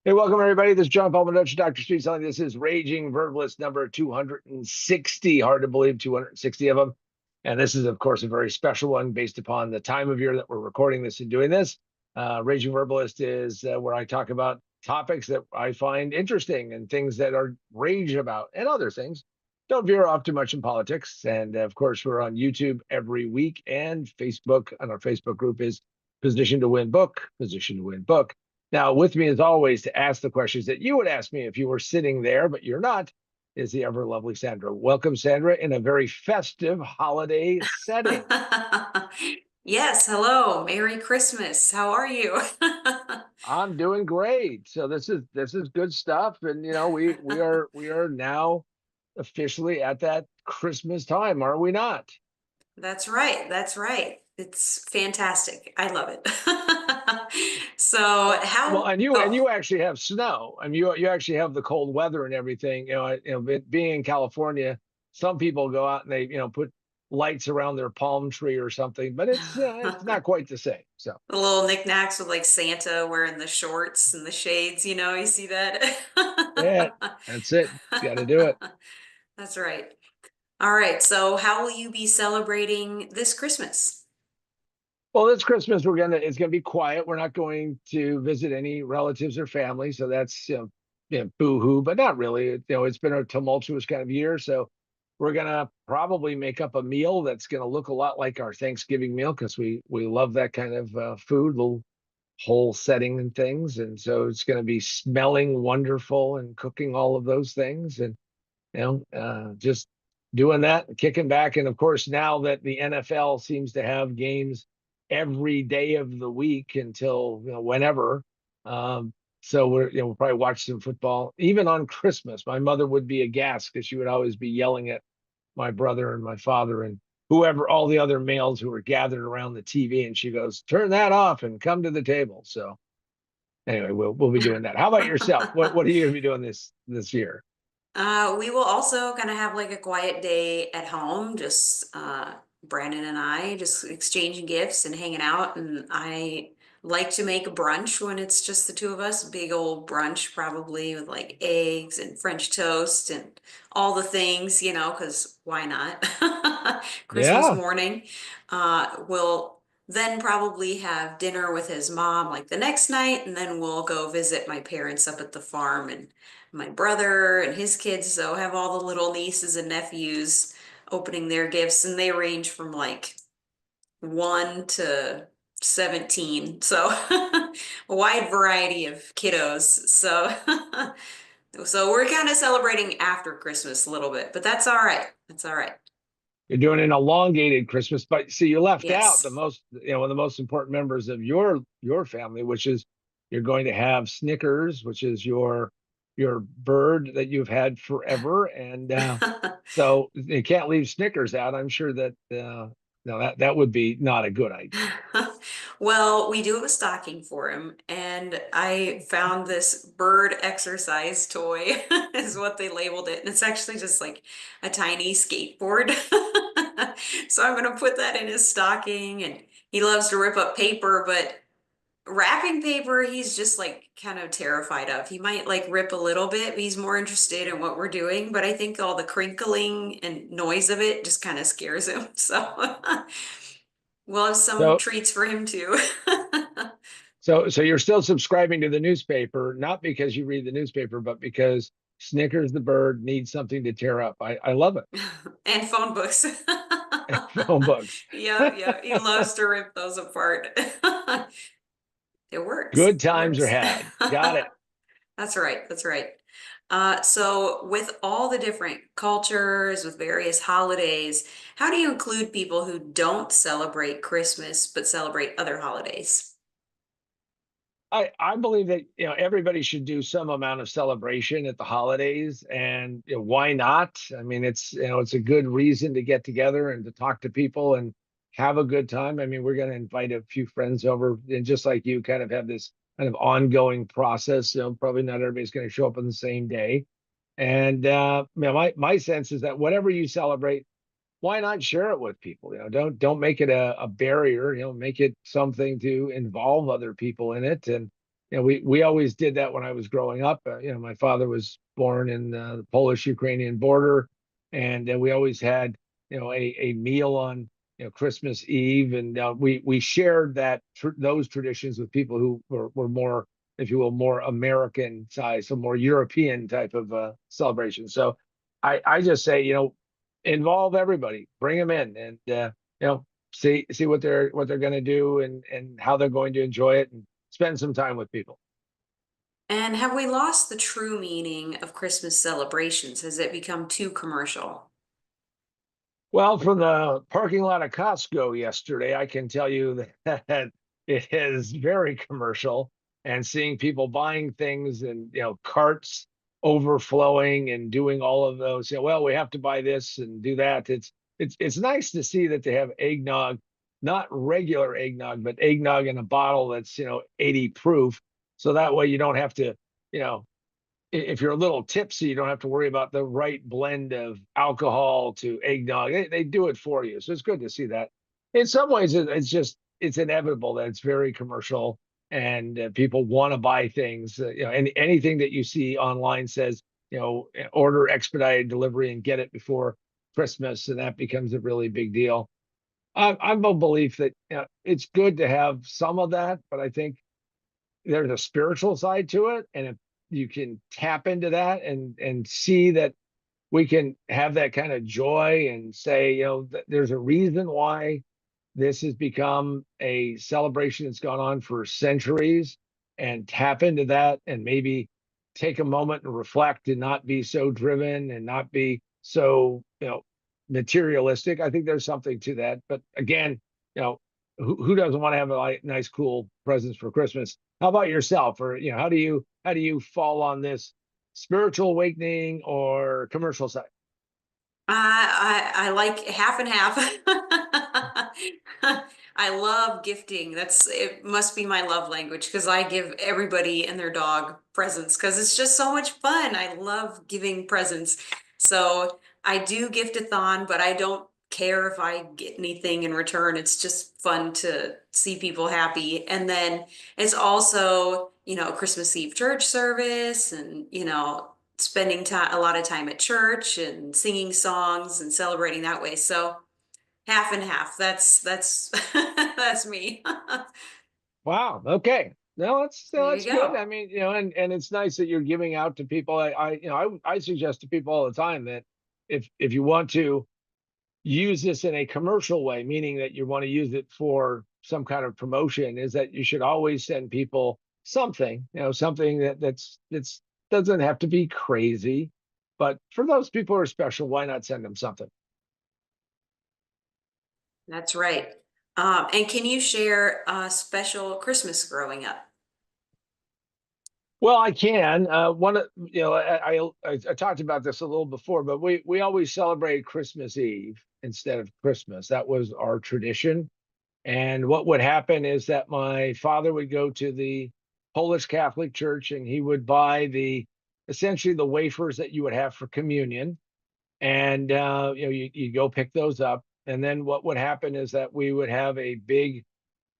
Hey, welcome everybody. This is John Palmadocci, Dr. Street Selling. This is Raging Verbalist number 260. Hard to believe, 260 of them. And this is, of course, a very special one based upon the time of year that we're recording this and doing this. Raging Verbalist is where I talk about topics that I find interesting and things that are rage about and other things. Don't veer off too much in politics. And of course, we're on YouTube every week and Facebook. And our Facebook group is Position to Win Book, Position to Win Book. Now, with me as always to ask the questions that you would ask me if you were sitting there, but you're not, is the ever lovely Sandra. Welcome, Sandra, in a very festive holiday setting. Yes, hello. Merry Christmas. How are you? I'm doing great. So this is good stuff, and we are now officially at that Christmas time, are we not? That's right. That's right. It's fantastic. I love it. So, Well, how, and you oh, actually have snow. I mean, you actually have the cold weather and everything. Being in California, some people go out and they put lights around their palm tree or something, but it's not quite the same. So the little knickknacks with like Santa wearing the shorts and the shades, you see that? yeah, that's it. Got to do it. That's right. All right. So, how will you be celebrating this Christmas? Well, this Christmas it's gonna be quiet. We're not going to visit any relatives or family, so that's boo-hoo, but not really. It's been a tumultuous kind of year, so we're gonna probably make up a meal that's gonna look a lot like our Thanksgiving meal because we love that kind of food, little whole setting and things, and so it's gonna be smelling wonderful and cooking all of those things, and just doing that, kicking back. And of course, now that the NFL seems to have games every day of the week until whenever, so we'll probably watch some football even on Christmas. My mother would be aghast because she would always be yelling at my brother and my father and whoever, all the other males who were gathered around the TV, and she goes, "Turn that off and come to the table." So anyway, we'll be doing that. How about yourself? What are you going to be doing this year? We will also kind of have like a quiet day at home, just Brandon and I just exchanging gifts and hanging out. And I like to make a brunch when it's just the two of us, big old brunch, probably with like eggs and French toast and all the things, because why not? Christmas Yeah. morning. We'll then probably have dinner with his mom like the next night, and then we'll go visit my parents up at the farm and my brother and his kids, so have all the little nieces and nephews opening their gifts, and they range from like 1 to 17. So a wide variety of kiddos. So so we're kind of celebrating after Christmas a little bit, but that's all right. That's all right. You're doing an elongated Christmas, but see, you left out the Yes. most, one of the most important members of your family, which is you're going to have Snickers, which is your bird that you've had forever, and so you can't leave Snickers out. I'm sure that no, that would be not a good idea. Well, we do have a stocking for him, and I found this bird exercise toy, is what they labeled it. And it's actually just like a tiny skateboard. So I'm gonna put that in his stocking, and he loves to rip up paper, but wrapping paper, he's just like kind of terrified of. He might like rip a little bit, but he's more interested in what we're doing. But I think all the crinkling and noise of it just kind of scares him. So we'll have some So treats for him too. so you're still subscribing to the newspaper, not because you read the newspaper, but because Snickers the bird needs something to tear up. I love it. And phone books. Phone books. Yeah, yeah. He loves to rip those apart. It works. Good It times are works. had. Got it. That's right. That's right. So with all the different cultures, with various holidays, how do you include people who don't celebrate Christmas but celebrate other holidays? I believe that everybody should do some amount of celebration at the holidays, and why not? I mean, it's a good reason to get together and to talk to people and have a good time. I mean, we're going to invite a few friends over, and just like you, kind of have this kind of ongoing process. Probably not everybody's going to show up on the same day, and my sense is that whatever you celebrate, why not share it with people? Don't make it a barrier. Make it something to involve other people in it, and we always did that when I was growing up. My father was born in the Polish-Ukrainian border, and we always had a meal on Christmas Eve, and we shared those traditions with people who were more, if you will, more American size, so more European type of celebration. So I just say involve everybody, bring them in, and see what they're going to do and how they're going to enjoy it, and spend some time with people. And have we lost the true meaning of Christmas celebrations? Has it become too commercial? Well, from the parking lot of Costco yesterday, I can tell you that it is very commercial, and seeing people buying things and carts overflowing and doing all of those. Well, we have to buy this and do that. It's nice to see that they have eggnog, not regular eggnog, but eggnog in a bottle that's 80 proof. So that way you don't have to, you know, if you're a little tipsy, you don't have to worry about the right blend of alcohol to eggnog. They do it for you. So it's good to see that. In some ways, it's inevitable that it's very commercial, and people want to buy things. And anything that you see online says, order expedited delivery and get it before Christmas, and that becomes a really big deal. I'm of belief that it's good to have some of that, but I think there's a spiritual side to it, and if you can tap into that and see that we can have that kind of joy and say there's a reason why this has become a celebration that's gone on for centuries, and tap into that and maybe take a moment and reflect and not be so driven and not be so materialistic. I think there's something to that, but again, you know who doesn't want to have nice cool presents for Christmas? How about yourself? Or how do you fall on this spiritual awakening or commercial side? I like half and half. I love gifting. It must be my love language because I give everybody and their dog presents because it's just so much fun. I love giving presents. So I do gift-a-thon, but I don't care if I get anything in return. It's just fun to see people happy. And then it's also, Christmas Eve church service and, spending time a lot of time at church and singing songs and celebrating that way. So half and half. That's that's me. Wow. Okay. No, There you that's good. go. I mean, and it's nice that you're giving out to people. I suggest to people all the time that if you want to use this in a commercial way, meaning that you want to use it for some kind of promotion, is that you should always send people something, something that's doesn't have to be crazy, but for those people who are special, why not send them something? That's right. And can you share a special Christmas growing up? Well, I can. One, I talked about this a little before, but we always celebrate Christmas Eve instead of Christmas. That was our tradition. And what would happen is that my father would go to the Polish Catholic Church, and he would buy essentially the wafers that you would have for communion. And you go pick those up. And then what would happen is that we would have a big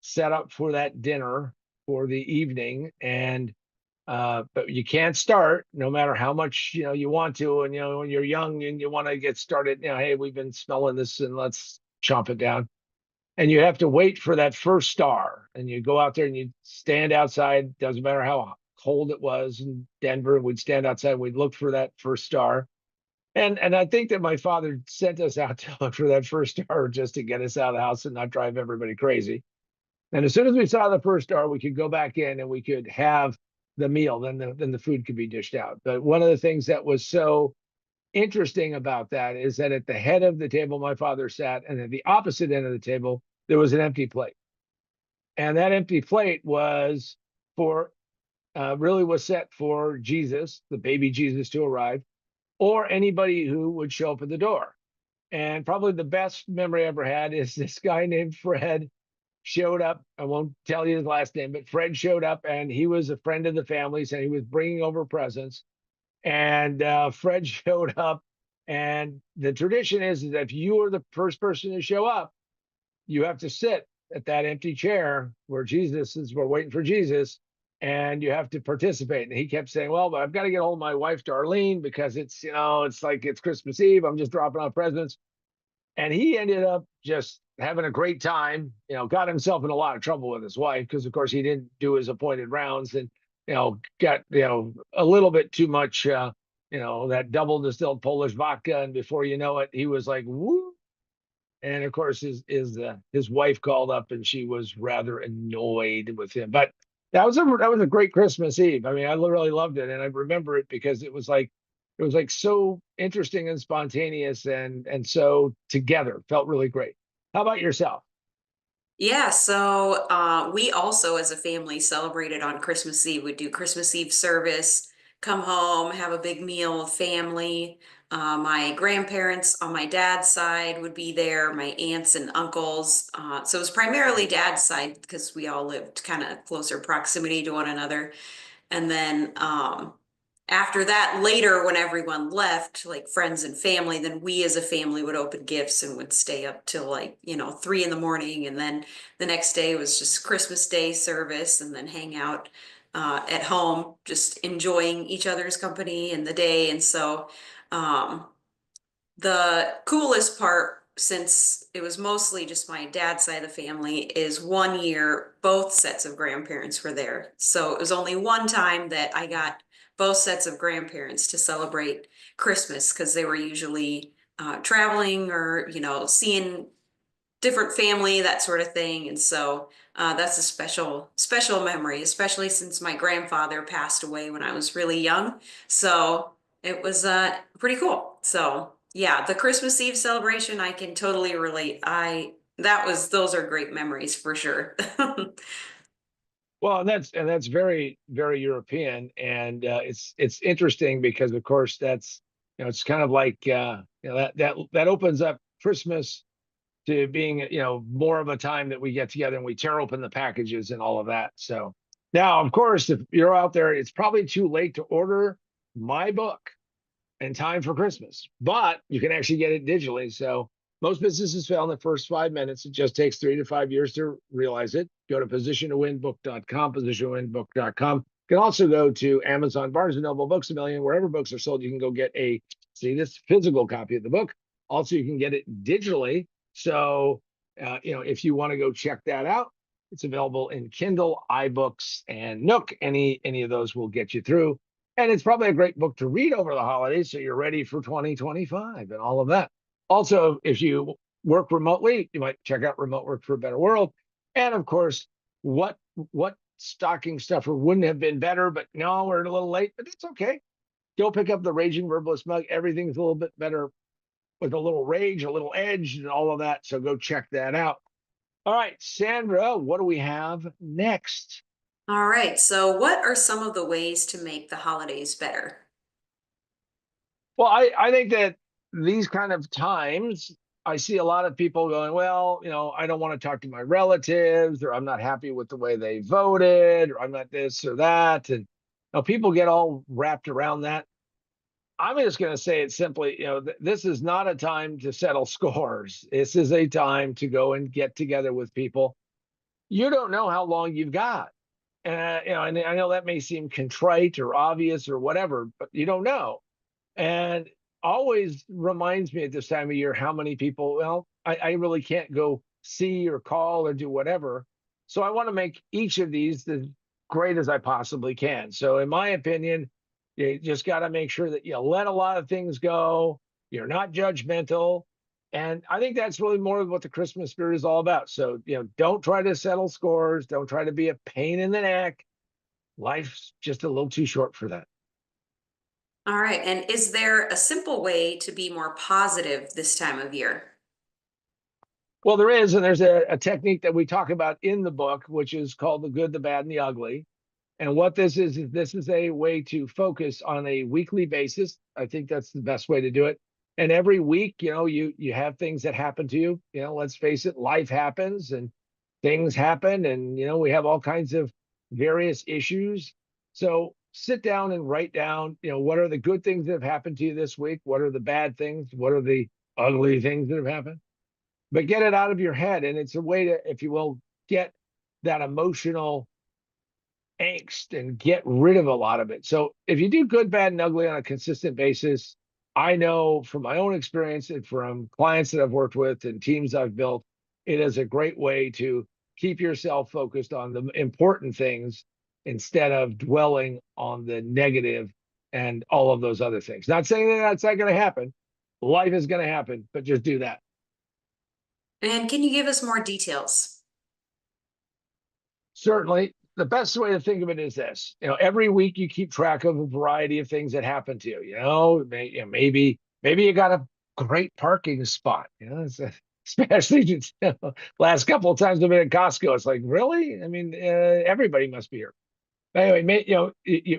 setup for that dinner for the evening. And but you can't start no matter how much you want to. And when you're young and you want to get started, hey, we've been smelling this and let's chomp it down. And you have to wait for that first star, and you go out there and you stand outside. Doesn't matter how cold it was in Denver, we'd stand outside, we'd look for that first star. And I think that my father sent us out to look for that first star just to get us out of the house and not drive everybody crazy. And as soon as we saw the first star, we could go back in and we could have the meal. Then the food could be dished out. But one of the things that was so interesting about that is that at the head of the table my father sat, and at the opposite end of the table there was an empty plate. And that empty plate was for really was set for Jesus, the baby Jesus, to arrive, or anybody who would show up at the door. And probably the best memory I ever had is this guy named Fred showed up. I won't tell you his last name, but Fred showed up, and he was a friend of the family's, and he was bringing over presents. And Fred showed up, and the tradition is that if you are the first person to show up, you have to sit at that empty chair where Jesus is. We're waiting for Jesus, and you have to participate. And he kept saying, well, but I've got to get hold of my wife, Darlene, because it's like it's Christmas Eve. I'm just dropping off presents. And he ended up just having a great time, got himself in a lot of trouble with his wife because, of course, he didn't do his appointed rounds and, got, a little bit too much, that double distilled Polish vodka. And before you know it, he was like, woo. And of course, his wife called up and she was rather annoyed with him. But that was a great Christmas Eve. I mean, I really loved it, and I remember it because it was like so interesting and spontaneous and so together. Felt really great. How about yourself? Yeah, so we also, as a family, celebrated on Christmas Eve. We'd do Christmas Eve service, come home, have a big meal of family. My grandparents on my dad's side would be there, my aunts and uncles. So it was primarily dad's side because we all lived kind of closer proximity to one another. And then after that, later when everyone left, like friends and family, then we as a family would open gifts and would stay up till like, 3 in the morning. And then the next day was just Christmas Day service and then hang out at home, just enjoying each other's company and the day. And so um, the coolest part, since it was mostly just my dad's side of the family, is one year both sets of grandparents were there. So it was only one time that I got both sets of grandparents to celebrate Christmas because they were usually traveling or, seeing different family, that sort of thing. And so that's a special, special memory, especially since my grandfather passed away when I was really young. So it was pretty cool. So yeah, the Christmas Eve celebration, I can totally relate. Those are great memories for sure. Well, and that's very, very European, and it's interesting because, of course, that's it's kind of like that opens up Christmas to being more of a time that we get together and we tear open the packages and all of that. So now, of course, if you're out there, it's probably too late to order my book in time for Christmas, but you can actually get it digitally. So most businesses fail in the first 5 minutes. It just takes 3 to 5 years to realize it. Go to positiontowinbook.com, positiontowinbook.com. You can also go to Amazon, Barnes and Noble, Books a Million, wherever books are sold. You can go get this physical copy of the book. Also, you can get it digitally. So, if you want to go check that out, it's available in Kindle, iBooks, and Nook. Any of those will get you through. And it's probably a great book to read over the holidays so you're ready for 2025 and all of that. Also, if you work remotely, you might check out Remote Work for a Better World. And of course, what stocking stuffer wouldn't have been better, but no, we're a little late, but it's okay. Go pick up the Raging Verbalist mug. Everything's a little bit better with a little rage, a little edge, and all of that. So go check that out. All right, Sandra, what do we have next? All right. So what are some of the ways to make the holidays better? Well, I think that these kind of times, I see a lot of people going, well, I don't want to talk to my relatives, or I'm not happy with the way they voted, or I'm not this or that. And people get all wrapped around that. I'm just going to say it simply, this is not a time to settle scores. This is a time to go and get together with people. You don't know how long you've got. And I know that may seem contrite or obvious or whatever, but you don't know. And always reminds me at this time of year how many people, well, I really can't go see or call or do whatever. So I want to make each of these as great as I possibly can. So in my opinion, you just got to make sure that you let a lot of things go. You're not judgmental. And I think that's really more of what the Christmas spirit is all about. So, don't try to settle scores. Don't try to be a pain in the neck. Life's just a little too short for that. All right. And is there a simple way to be more positive this time of year? Well, there is, and there's a technique that we talk about in the book, which is called the good, the bad, and the ugly. And what this is a way to focus on a weekly basis. I think that's the best way to do it. And every week, you have things that happen to you. Let's face it, life happens and things happen, and we have all kinds of various issues. So sit down and write down, what are the good things that have happened to you this week? What are the bad things? What are the ugly things that have happened? But get it out of your head. And it's a way to, if you will, get that emotional angst and get rid of a lot of it. So if you do good, bad, and ugly on a consistent basis, I know from my own experience and from clients that I've worked with and teams I've built, it is a great way to keep yourself focused on the important things instead of dwelling on the negative and all of those other things. Not saying that that's not going to happen. Life is going to happen, but just do that. And can you give us more details? Certainly, the best way to think of it is this: every week you keep track of a variety of things that happen to you. Maybe you got a great parking spot. Especially last couple of times I've been at Costco. It's like, really? I mean, everybody must be here. Anyway,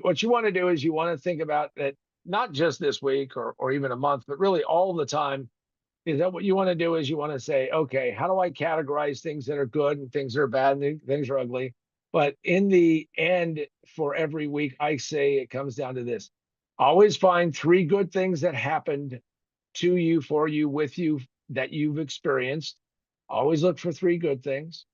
what you want to do is you want to think about that, not just this week or even a month, but really all the time. Is that what you want to do? Is you want to say, okay, how do I categorize things that are good and things that are bad and things are ugly? But in the end, for every week, I say it comes down to this: always find three good things that happened to you, for you, with you, that you've experienced. Always look for three good things.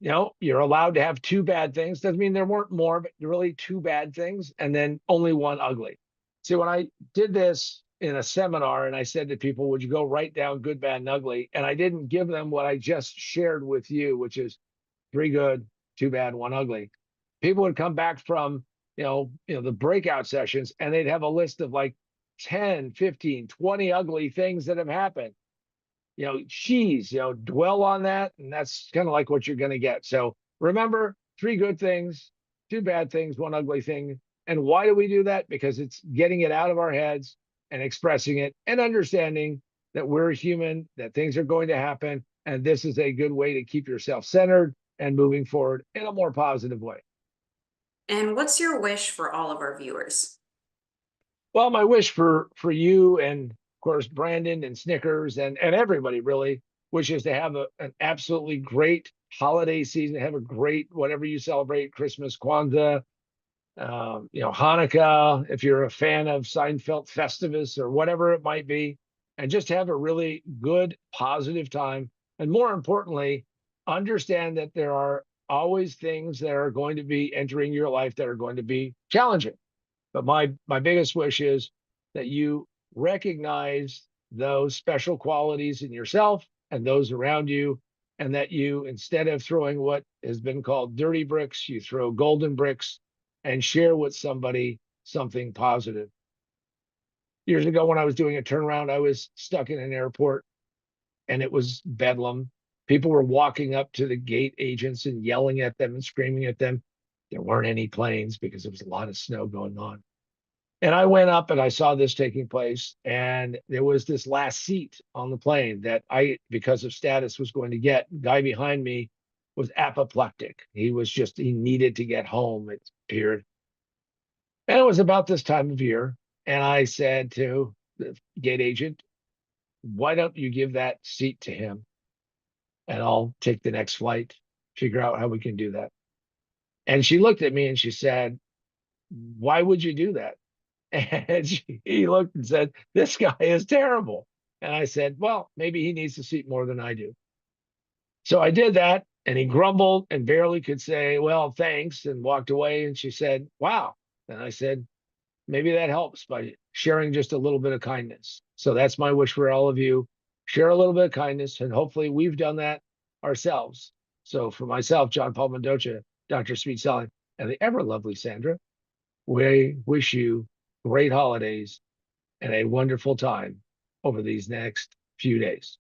You're allowed to have two bad things. Doesn't mean there weren't more, but really two bad things, and then only one ugly. See, when I did this in a seminar and I said to people, would you go write down good, bad, and ugly? And I didn't give them what I just shared with you, which is three good, two bad, one ugly. People would come back from, the breakout sessions, and they'd have a list of like 10, 15, 20 ugly things that have happened. Cheese, dwell on that. And that's kind of like what you're going to get. So remember, three good things, two bad things, one ugly thing. And why do we do that? Because it's getting it out of our heads and expressing it and understanding that we're human, that things are going to happen. And this is a good way to keep yourself centered and moving forward in a more positive way. And what's your wish for all of our viewers? Well, my wish for you and of course Brandon and Snickers and everybody really wishes to have an absolutely great holiday season, have a great whatever you celebrate, Christmas, Kwanzaa, Hanukkah, if you're a fan of Seinfeld Festivus or whatever it might be, and just have a really good, positive time. And more importantly, understand that there are always things that are going to be entering your life that are going to be challenging. But my biggest wish is that you recognize those special qualities in yourself and those around you, and that you, instead of throwing what has been called dirty bricks, you throw golden bricks and share with somebody something positive. Years ago, when I was doing a turnaround, I was stuck in an airport and it was bedlam. People were walking up to the gate agents and yelling at them and screaming at them. There weren't any planes because there was a lot of snow going on. And I went up and I saw this taking place, and there was this last seat on the plane that I, because of status, was going to get. The guy behind me was apoplectic. He needed to get home, it appeared. And it was about this time of year. And I said to the gate agent, why don't you give that seat to him and I'll take the next flight, figure out how we can do that. And she looked at me and she said, why would you do that? And he looked and said, this guy is terrible. And I said, well, maybe he needs the seat more than I do. So I did that. And he grumbled and barely could say, well, thanks, and walked away. And she said, wow. And I said, maybe that helps by sharing just a little bit of kindness. So that's my wish for all of you. Share a little bit of kindness. And hopefully we've done that ourselves. So for myself, John Paul Mendoza, Dr. Sweet Sally, and the ever lovely Sandra, we wish you great holidays and a wonderful time over these next few days.